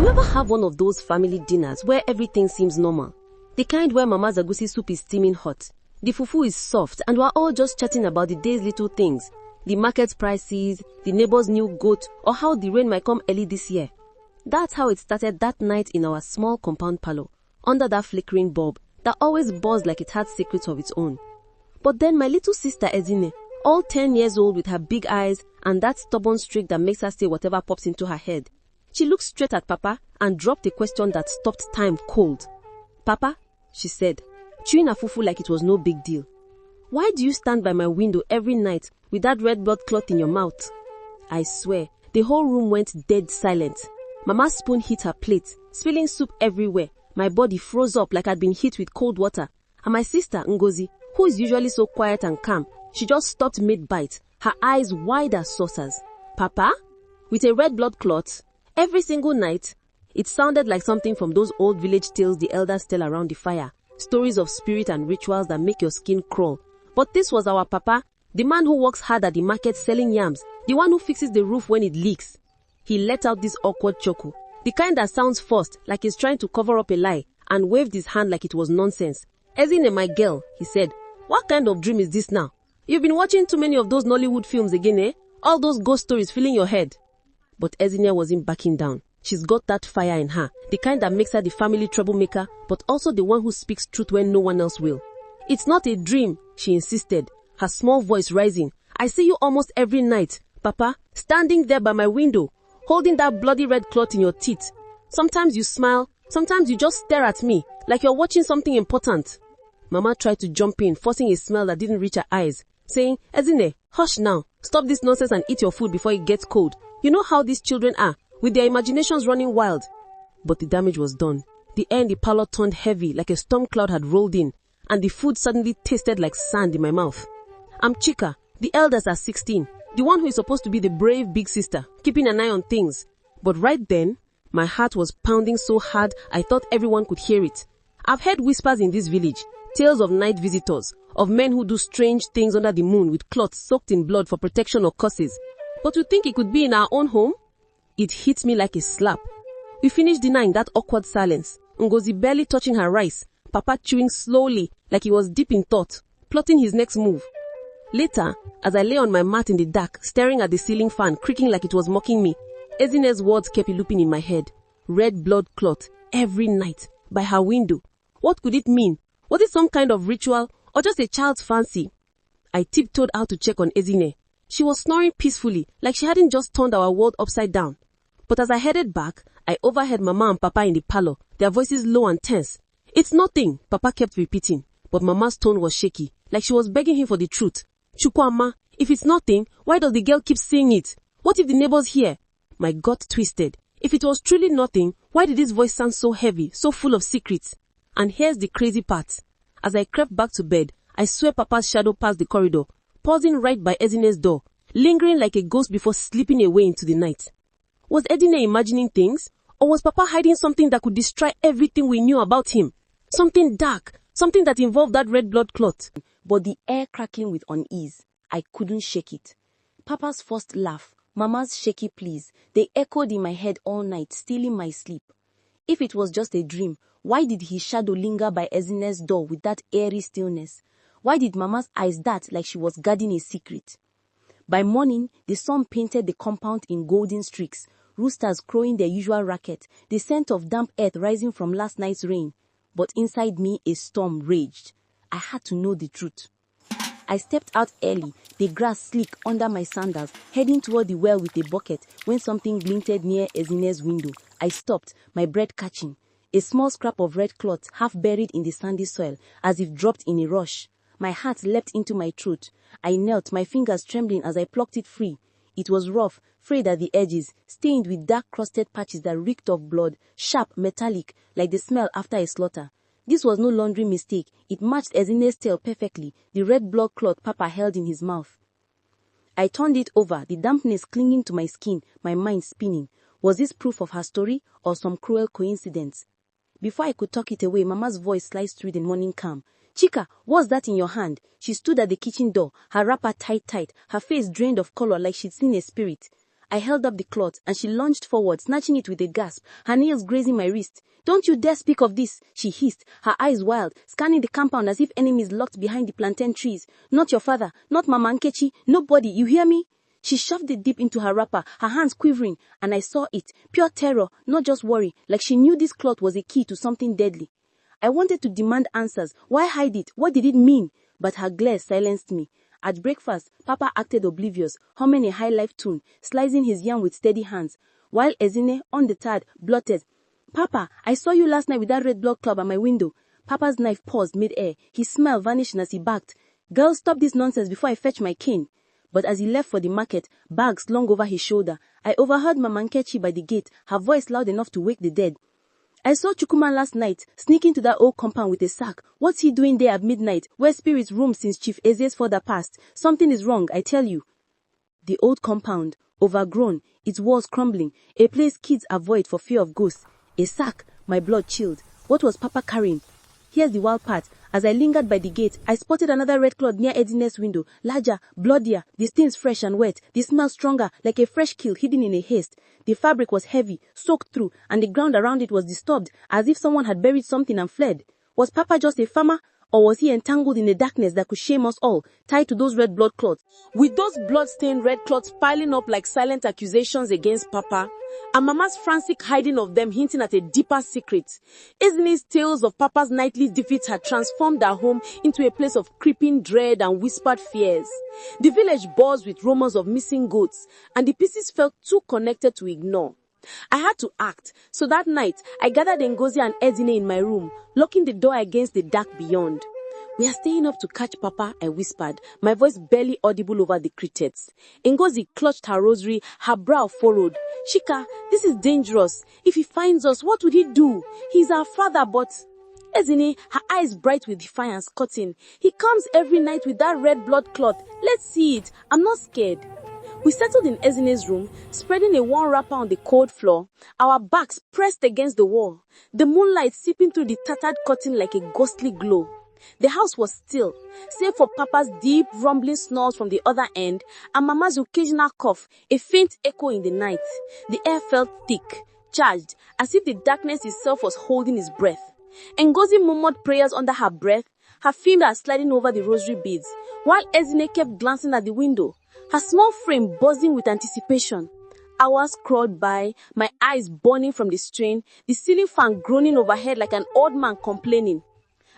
You ever have one of those family dinners where everything seems normal? The kind where mama's egusi soup is steaming hot, the fufu is soft, and we're all just chatting about the day's little things, the market prices, the neighbor's new goat, or how the rain might come early this year. That's how it started that night in our small compound parlor, under that flickering bulb that always buzzed like it had secrets of its own. But then my little sister Ezinne, all 10 years old with her big eyes and that stubborn streak that makes her say whatever pops into her head, she looked straight at Papa and dropped a question that stopped time cold. "Papa," she said, chewing her fufu like it was no big deal, "why do you stand by my window every night with that red blood clot in your mouth?" I swear, the whole room went dead silent. Mama's spoon hit her plate, spilling soup everywhere. My body froze up like I'd been hit with cold water. And my sister, Ngozi, who is usually so quiet and calm, she just stopped mid-bite, her eyes wide as saucers. "Papa? With a red blood clot? Every single night?" It sounded like something from those old village tales the elders tell around the fire, stories of spirit and rituals that make your skin crawl. But this was our Papa, the man who works hard at the market selling yams, the one who fixes the roof when it leaks. He let out this awkward chuckle, the kind that sounds forced, like he's trying to cover up a lie, and waved his hand like it was nonsense. "Ezinne, my girl," he said, "what kind of dream is this now? You've been watching too many of those Nollywood films again, eh? All those ghost stories filling your head." But Ezinne wasn't backing down. She's got that fire in her, the kind that makes her the family troublemaker, but also the one who speaks truth when no one else will. "It's not a dream," she insisted, her small voice rising. "I see you almost every night, Papa, standing there by my window, holding that bloody red cloth in your teeth. Sometimes you smile, sometimes you just stare at me, like you're watching something important." Mama tried to jump in, forcing a smile that didn't reach her eyes, saying, "Ezinne, hush now, stop this nonsense and eat your food before it gets cold. You know how these children are, with their imaginations running wild." But the damage was done. The air in the parlor turned heavy like a storm cloud had rolled in, and the food suddenly tasted like sand in my mouth. I'm Chika, the eldest at 16, the one who is supposed to be the brave big sister, keeping an eye on things. But right then, my heart was pounding so hard I thought everyone could hear it. I've heard whispers in this village, tales of night visitors, of men who do strange things under the moon with cloths soaked in blood for protection or curses. But to think it could be in our own home? It hit me like a slap. We finished dinner in that awkward silence, Ngozi barely touching her rice, Papa chewing slowly like he was deep in thought, plotting his next move. Later, as I lay on my mat in the dark, staring at the ceiling fan creaking like it was mocking me, Ezinne's words kept looping in my head. Red blood clot, every night, by her window. What could it mean? Was it some kind of ritual, or just a child's fancy? I tiptoed out to check on Ezinne. She was snoring peacefully, like she hadn't just turned our world upside down. But as I headed back, I overheard Mama and Papa in the parlor, their voices low and tense. "It's nothing," Papa kept repeating, but Mama's tone was shaky, like she was begging him for the truth. "Chukwama, if it's nothing, why does the girl keep saying it? What if the neighbors hear?" My gut twisted. If it was truly nothing, why did his voice sound so heavy, so full of secrets? And here's the crazy part. As I crept back to bed, I swear Papa's shadow passed the corridor, pausing right by Ezinne's door, lingering like a ghost before slipping away into the night. Was Ezinne imagining things? Or was Papa hiding something that could destroy everything we knew about him? Something dark, something that involved that red blood clot. But the air crackling with unease, I couldn't shake it. Papa's first laugh, Mama's shaky pleas, they echoed in my head all night, stealing my sleep. If it was just a dream, why did his shadow linger by Ezinne's door with that eerie stillness? Why did Mama's eyes dart like she was guarding a secret? By morning, the sun painted the compound in golden streaks, roosters crowing their usual racket, the scent of damp earth rising from last night's rain. But inside me, a storm raged. I had to know the truth. I stepped out early, the grass slick under my sandals, heading toward the well with a bucket when something glinted near Ezinne's window. I stopped, my breath catching. A small scrap of red cloth half buried in the sandy soil, as if dropped in a rush. My heart leapt into my throat. I knelt, my fingers trembling as I plucked it free. It was rough, frayed at the edges, stained with dark crusted patches that reeked of blood, sharp, metallic, like the smell after a slaughter. This was no laundry mistake. It matched Ezinne's tail perfectly, the red blood cloth Papa held in his mouth. I turned it over, the dampness clinging to my skin, my mind spinning. Was this proof of her story or some cruel coincidence? Before I could tuck it away, Mama's voice sliced through the morning calm. "Chika, what's that in your hand?" She stood at the kitchen door, her wrapper tight, her face drained of color like she'd seen a spirit. I held up the cloth and she lunged forward, snatching it with a gasp, her nails grazing my wrist. "Don't you dare speak of this," she hissed, her eyes wild, scanning the compound as if enemies lurked behind the plantain trees. "Not your father, not Mama Nkechi, nobody, you hear me?" She shoved it deep into her wrapper, her hands quivering, and I saw it, pure terror, not just worry, like she knew this cloth was a key to something deadly. I wanted to demand answers. Why hide it? What did it mean? But her glare silenced me. At breakfast, Papa acted oblivious, humming a high-life tune, slicing his yam with steady hands, while Ezinne, undeterred, blurted, "Papa, I saw you last night with that red blood clot at my window." Papa's knife paused mid-air, his smile vanishing as he barked, "Girl, stop this nonsense before I fetch my cane." But as he left for the market, bag slung over his shoulder, I overheard Mama Nkechi by the gate, her voice loud enough to wake the dead. "I saw Chukwuma last night, sneaking to that old compound with a sack. What's he doing there at midnight, where spirits roam since Chief Eze's father passed? Something is wrong, I tell you." The old compound, overgrown, its walls crumbling, a place kids avoid for fear of ghosts. A sack, my blood chilled. What was Papa carrying? Here's the wild part. As I lingered by the gate, I spotted another red cloth near Ezinne's window, larger, bloodier, the stains fresh and wet, the smell stronger, like a fresh kill hidden in a haste. The fabric was heavy, soaked through, and the ground around it was disturbed, as if someone had buried something and fled. Was Papa just a farmer? Or was he entangled in a darkness that could shame us all, tied to those red blood clots? With those blood-stained red clots piling up like silent accusations against Papa, and Mama's frantic hiding of them hinting at a deeper secret, Ezinne's tales of Papa's nightly defeats had transformed our home into a place of creeping dread and whispered fears. The village buzzed with rumors of missing goats, and the pieces felt too connected to ignore. I had to act, so that night, I gathered Ngozi and Ezinne in my room, locking the door against the dark beyond. "We are staying up to catch Papa," I whispered, my voice barely audible over the crickets. Ngozi clutched her rosary, her brow furrowed. "Chika, this is dangerous. If he finds us, what would he do? He's our father, but..." Ezinne, her eyes bright with defiance, cutting, "He comes every night with that red blood cloth. Let's see it. I'm not scared." We settled in Ezinne's room, spreading a warm wrapper on the cold floor, our backs pressed against the wall, the moonlight seeping through the tattered curtain like a ghostly glow. The house was still, save for Papa's deep, rumbling snores from the other end, and Mama's occasional cough, a faint echo in the night. The air felt thick, charged, as if the darkness itself was holding its breath. Ngozi murmured prayers under her breath, her fingers sliding over the rosary beads, while Ezinne kept glancing at the window, her small frame buzzing with anticipation. Hours crawled by, my eyes burning from the strain, the ceiling fan groaning overhead like an old man complaining.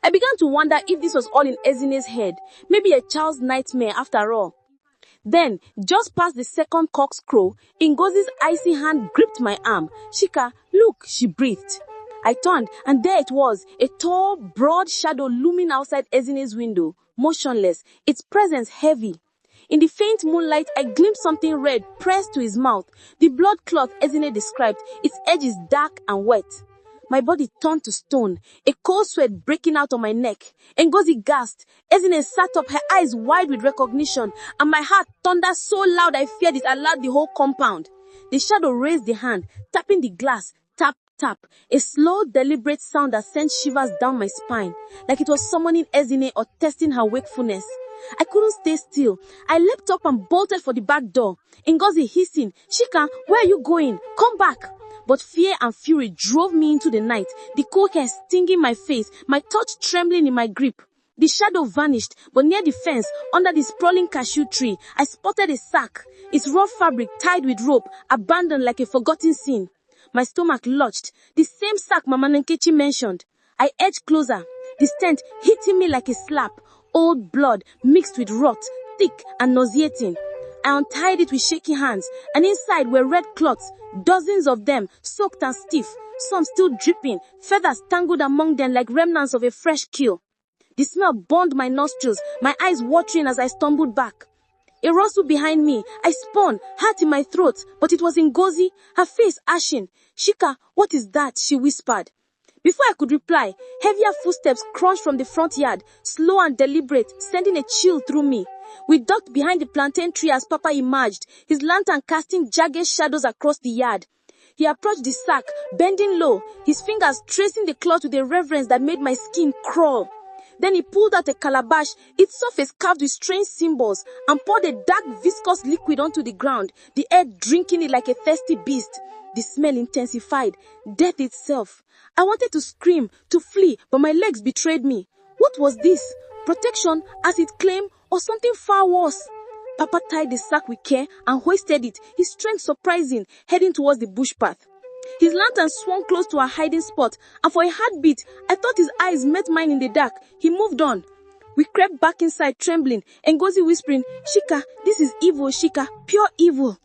I began to wonder if this was all in Ezinne's head, maybe a child's nightmare after all. Then, just past the second cock's crow, Ngozi's icy hand gripped my arm. "Chika, look," she breathed. I turned, and there it was, a tall, broad shadow looming outside Ezinne's window, motionless, its presence heavy. In the faint moonlight, I glimpsed something red pressed to his mouth, the blood cloth Ezinne described, its edges dark and wet. My body turned to stone, a cold sweat breaking out on my neck. Ngozi gasped. Ezinne sat up, her eyes wide with recognition, and my heart thundered so loud I feared it alarmed the whole compound. The shadow raised the hand, tapping the glass, tap, tap, a slow, deliberate sound that sent shivers down my spine, like it was summoning Ezinne or testing her wakefulness. I couldn't stay still. I leapt up and bolted for the back door. Ngozi hissing, "Chika, where are you going? Come back!" But fear and fury drove me into the night, the cold hair stinging my face, my touch trembling in my grip. The shadow vanished, but near the fence, under the sprawling cashew tree, I spotted a sack, its rough fabric tied with rope, abandoned like a forgotten sin. My stomach lurched, the same sack Mama Nkechi mentioned. I edged closer, the stench hitting me like a slap. Old blood mixed with rot, thick and nauseating. I untied it with shaky hands, and inside were red cloths, dozens of them, soaked and stiff, some still dripping, feathers tangled among them like remnants of a fresh kill. The smell burned my nostrils, my eyes watering as I stumbled back. A rustle behind me, I spun, heart in my throat, but it was Ngozi, her face ashen. "Chika, what is that?" she whispered. Before I could reply, heavier footsteps crunched from the front yard, slow and deliberate, sending a chill through me. We ducked behind the plantain tree as Papa emerged, his lantern casting jagged shadows across the yard. He approached the sack, bending low, his fingers tracing the cloth with a reverence that made my skin crawl. Then he pulled out a calabash, its surface carved with strange symbols, and poured a dark viscous liquid onto the ground, the air drinking it like a thirsty beast. The smell intensified, death itself. I wanted to scream, to flee, but my legs betrayed me. What was this? Protection, as it claimed, or something far worse? Papa tied the sack with care and hoisted it, his strength surprising, heading towards the bush path. His lantern swung close to our hiding spot, and for a heartbeat, I thought his eyes met mine in the dark. He moved on. We crept back inside, trembling, Ngozi whispering, "Chika, this is evil, Chika, pure evil."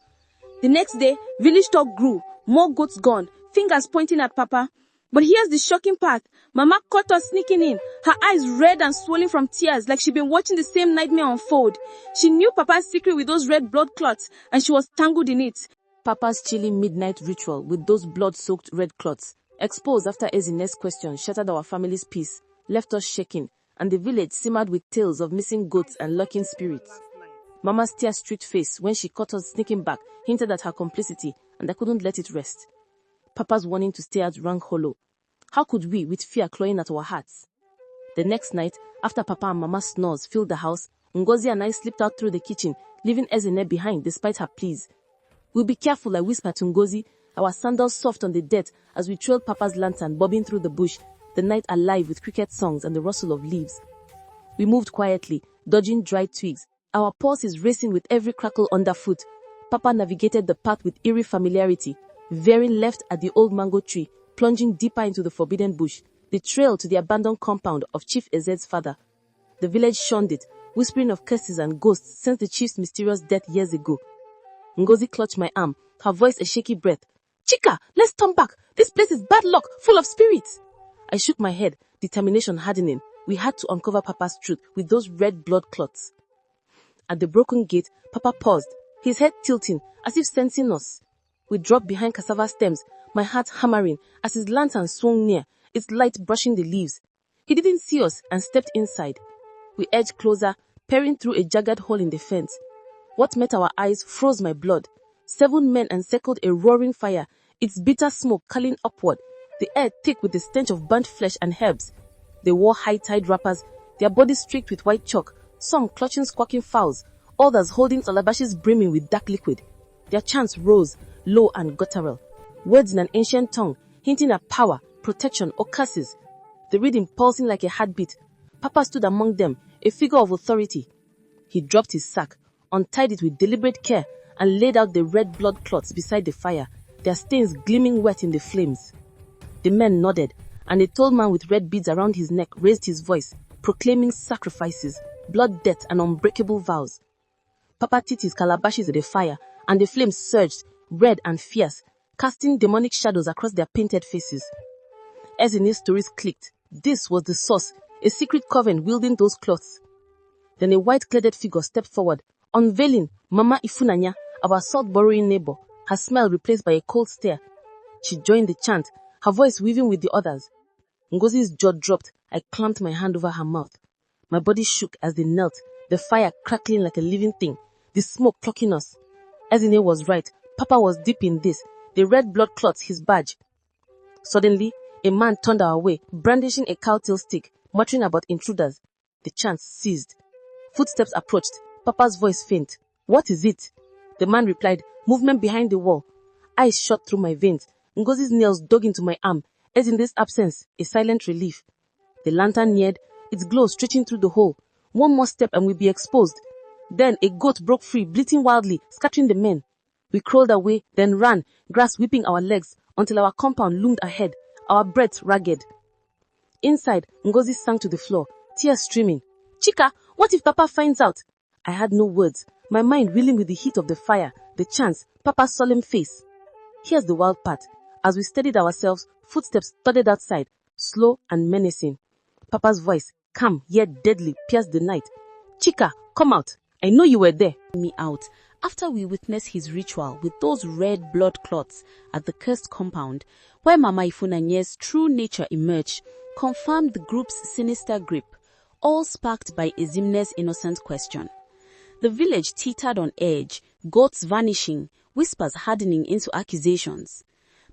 The next day, village talk grew, more goats gone, fingers pointing at Papa. But here's the shocking part. Mama caught us sneaking in, her eyes red and swollen from tears like she'd been watching the same nightmare unfold. She knew Papa's secret with those red blood clots, and she was tangled in it. Papa's chilling midnight ritual with those blood-soaked red clots, exposed after Ezinne's question, shattered our family's peace, left us shaking, and the village simmered with tales of missing goats and lurking spirits. Mama's tear-streaked face when she caught us sneaking back hinted at her complicity, and I couldn't let it rest. Papa's warning to stay out rang hollow. How could we, with fear clawing at our hearts? The next night, after Papa and Mama's snores filled the house, Ngozi and I slipped out through the kitchen, leaving Ezinne behind despite her pleas. "We'll be careful," I whispered to Ngozi, our sandals soft on the dirt as we trailed Papa's lantern bobbing through the bush, the night alive with cricket songs and the rustle of leaves. We moved quietly, dodging dry twigs, our pulses racing with every crackle underfoot. Papa navigated the path with eerie familiarity, veering left at the old mango tree, plunging deeper into the forbidden bush, the trail to the abandoned compound of Chief Ezet's father. The village shunned it, whispering of curses and ghosts since the chief's mysterious death years ago. Ngozi clutched my arm, her voice a shaky breath. "Chika, let's turn back. This place is bad luck, full of spirits." I shook my head, determination hardening. We had to uncover Papa's truth with those red blood clots. At the broken gate, Papa paused, his head tilting, as if sensing us. We dropped behind cassava stems, my heart hammering as his lantern swung near, its light brushing the leaves. He didn't see us and stepped inside. We edged closer, peering through a jagged hole in the fence. What met our eyes froze my blood. 7 men encircled a roaring fire, its bitter smoke curling upward, the air thick with the stench of burnt flesh and herbs. They wore high-tide wrappers, their bodies streaked with white chalk, some clutching squawking fowls, others holding calabashes brimming with dark liquid. Their chants rose, low and guttural, words in an ancient tongue, hinting at power, protection, or curses. The rhythm pulsing like a heartbeat. Papa stood among them, a figure of authority. He dropped his sack, untied it with deliberate care, and laid out the red blood clots beside the fire, their stains gleaming wet in the flames. The men nodded, and a tall man with red beads around his neck raised his voice, proclaiming sacrifices, blood debt, and unbreakable vows. Papa tipped his calabashes at the fire, and the flames surged, red and fierce, casting demonic shadows across their painted faces. Ezinne's stories clicked. This was the source, a secret coven wielding those cloths. Then a white-cladded figure stepped forward, unveiling Mama Ifunanya, our salt-borrowing neighbor, her smile replaced by a cold stare. She joined the chant, her voice weaving with the others. Ngozi's jaw dropped. I clamped my hand over her mouth. My body shook as they knelt, the fire crackling like a living thing, the smoke clocking us. Ezinne was right. Papa was deep in this, the red blood clots his badge. Suddenly, a man turned our way, brandishing a cowtail stick, muttering about intruders. The chant ceased. Footsteps approached, Papa's voice faint. "What is it?" The man replied, "Movement behind the wall." Ice shot through my veins. Ngozi's nails dug into my arm, as in this absence, a silent relief. The lantern neared, its glow stretching through the hole. One more step and we'd be exposed. Then a goat broke free, bleating wildly, scattering the men. We crawled away, then ran, grass whipping our legs, until our compound loomed ahead, our breaths ragged. Inside, Ngozi sank to the floor, tears streaming. "Chika, what if Papa finds out?" I had no words, my mind reeling with the heat of the fire, the chants, Papa's solemn face. Here's the wild part. As we steadied ourselves, footsteps thudded outside, slow and menacing. Papa's voice, calm yet deadly, pierced the night. "Chika, come out. I know you were there." Me out after we witnessed his ritual with those red blood clots at the cursed compound, where Mama Ifunanye's true nature emerged, confirmed the group's sinister grip, all sparked by Ezinne's innocent question. The village teetered on edge, goats vanishing, whispers hardening into accusations.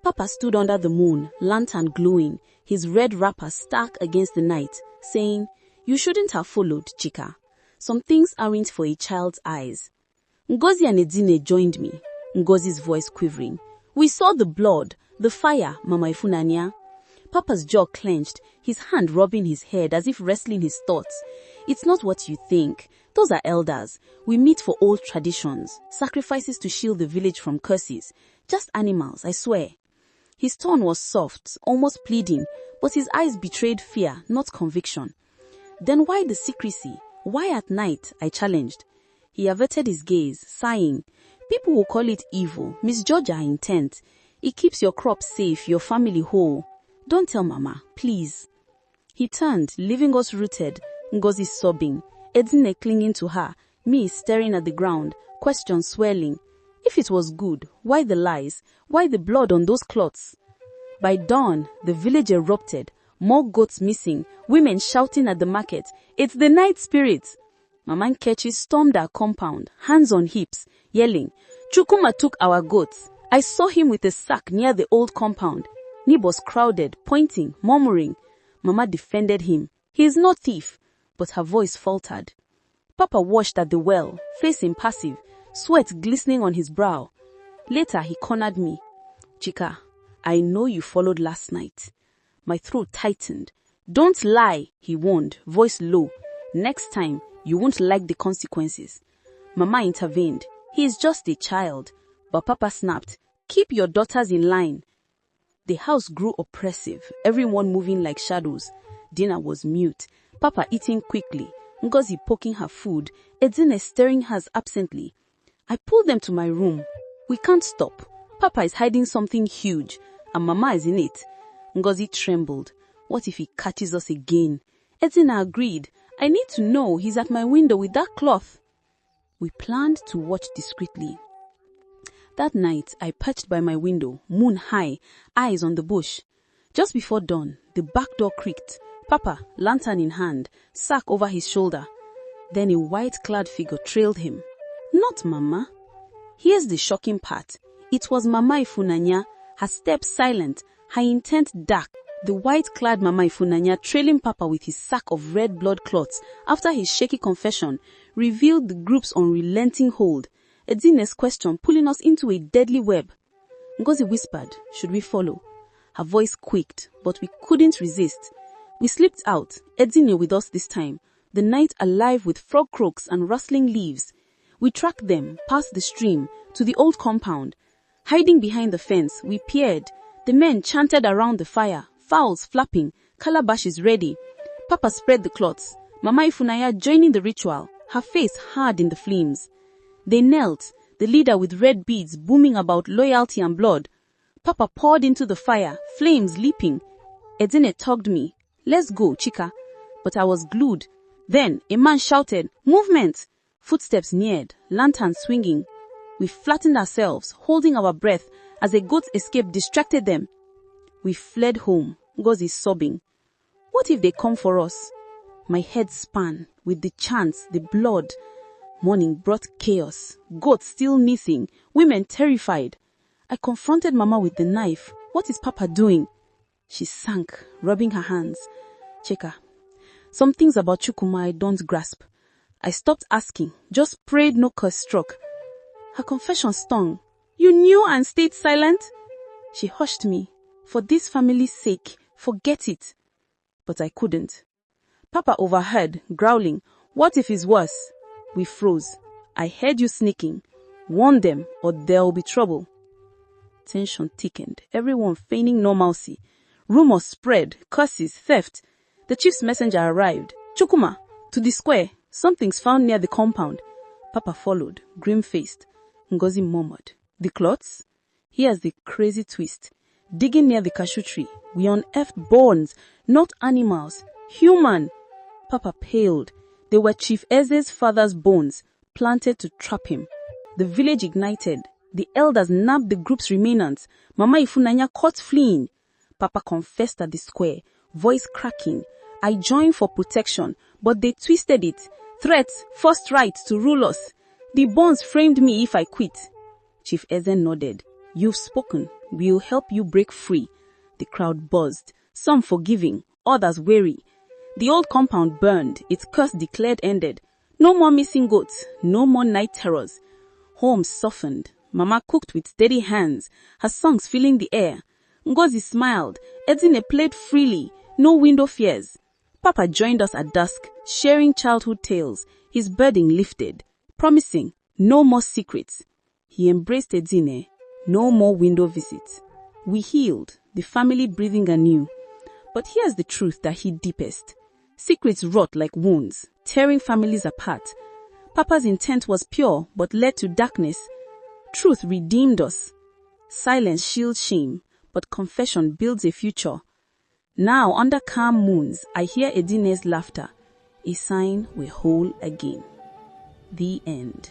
Papa stood under the moon, lantern glowing, his red wrapper stark against the night, saying, You shouldn't have followed, Chika. Some things aren't for a child's eyes. Ngozi and Ezinne joined me, Ngozi's voice quivering. We saw the blood, the fire, Mama Ifunanya. Papa's jaw clenched, his hand rubbing his head as if wrestling his thoughts. It's not what you think. Those are elders. We meet for old traditions, sacrifices to shield the village from curses. Just animals, I swear. His tone was soft, almost pleading, but his eyes betrayed fear, not conviction. Then why the secrecy? Why at night? I challenged. He averted his gaze, sighing. People will call it evil, misjudge our intent. It keeps your crops safe, your family whole. Don't tell Mama, please. He turned, leaving us rooted, Ngozi sobbing, Ezinne clinging to her, me staring at the ground, questions swirling. If it was good, why the lies? Why the blood on those cloths? By dawn, the village erupted, more goats missing, women shouting at the market. It's the night spirit. Mama Nkechi stormed our compound, hands on hips, yelling, Chukuma took our goats. I saw him with a sack near the old compound. Neighbors crowded, pointing, murmuring. Mama defended him. He is no thief. But her voice faltered. Papa washed at the well, face impassive, sweat glistening on his brow. Later he cornered me. Chika, I know you followed last night. My throat tightened. Don't lie, he warned, voice low. Next time, you won't like the consequences. Mama intervened. He is just a child. But Papa snapped. Keep your daughters in line. The house grew oppressive, everyone moving like shadows. Dinner was mute. Papa eating quickly, Ngozi poking her food, Ezinne staring hers absently. I pulled them to my room. We can't stop. Papa is hiding something huge, and Mama is in it. Ngozi trembled. What if he catches us again? Ezinne agreed. I need to know. He's at my window with that cloth. We planned to watch discreetly. That night, I perched by my window, moon high, eyes on the bush. Just before dawn, the back door creaked. Papa, lantern in hand, sack over his shoulder. Then a white-clad figure trailed him. Not Mama. Here's the shocking part. It was Mama Ifunanya, her steps silent, her intent dark. The white-clad Mama Ifunanya trailing Papa with his sack of red blood clots after his shaky confession revealed the group's unrelenting hold. Ezinne's question pulling us into a deadly web. Ngozi whispered, should we follow? Her voice quaked, but we couldn't resist. We slipped out, Ezinne with us this time, the night alive with frog croaks and rustling leaves. We tracked them past the stream to the old compound. Hiding behind the fence, we peered. The men chanted around the fire, fowls flapping, calabashes ready. Papa spread the cloths, Mama Ifunanya joining the ritual, her face hard in the flames. They knelt, the leader with red beads booming about loyalty and blood. Papa poured into the fire, flames leaping. Ezinne tugged me. Let's go, Chika. But I was glued. Then a man shouted, movement! Footsteps neared, lanterns swinging. We flattened ourselves, holding our breath as a goat's escape distracted them. We fled home, Ngozi sobbing. What if they come for us? My head span with the chants, the blood. Morning brought chaos, goats still missing, women terrified. I confronted Mama with the knife. What is Papa doing? She sank, rubbing her hands. Chika, some things about Chukuma I don't grasp. I stopped asking, just prayed no curse struck. Her confession stung. You knew and stayed silent? She hushed me. For this family's sake, forget it. But I couldn't. Papa overheard, growling, what if it's worse? We froze. I heard you sneaking. Warn them or there'll be trouble. Tension thickened, everyone feigning normalcy. Rumors spread, curses, theft. The chief's messenger arrived. Chukuma, to the square. Something's found near the compound. Papa followed, grim-faced. Ngozi murmured. The cloths? Here's the crazy twist. Digging near the cashew tree, we unearthed bones, not animals, human. Papa paled. They were Chief Eze's father's bones, planted to trap him. The village ignited. The elders nabbed the group's remnants. Mama Ifunanya caught fleeing. Papa confessed at the square, voice cracking. I joined for protection, but they twisted it. Threats, first right to rule us. The bonds framed me if I quit. Chief Eze nodded. You've spoken. We'll help you break free. The crowd buzzed, some forgiving, others wary. The old compound burned, its curse declared ended. No more missing goats, no more night terrors. Home softened. Mama cooked with steady hands, her songs filling the air. Ngozi smiled. Ezinne played freely, no window fears. Papa joined us at dusk, sharing childhood tales, his burden lifted, promising no more secrets. He embraced Ezinne, no more window visits. We healed, the family breathing anew. But here's the truth that hid deepest. Secrets rot like wounds, tearing families apart. Papa's intent was pure, but led to darkness. Truth redeemed us. Silence shields shame, but confession builds a future. Now, under calm moons, I hear Ezinne's laughter, a sign we're whole again. The end.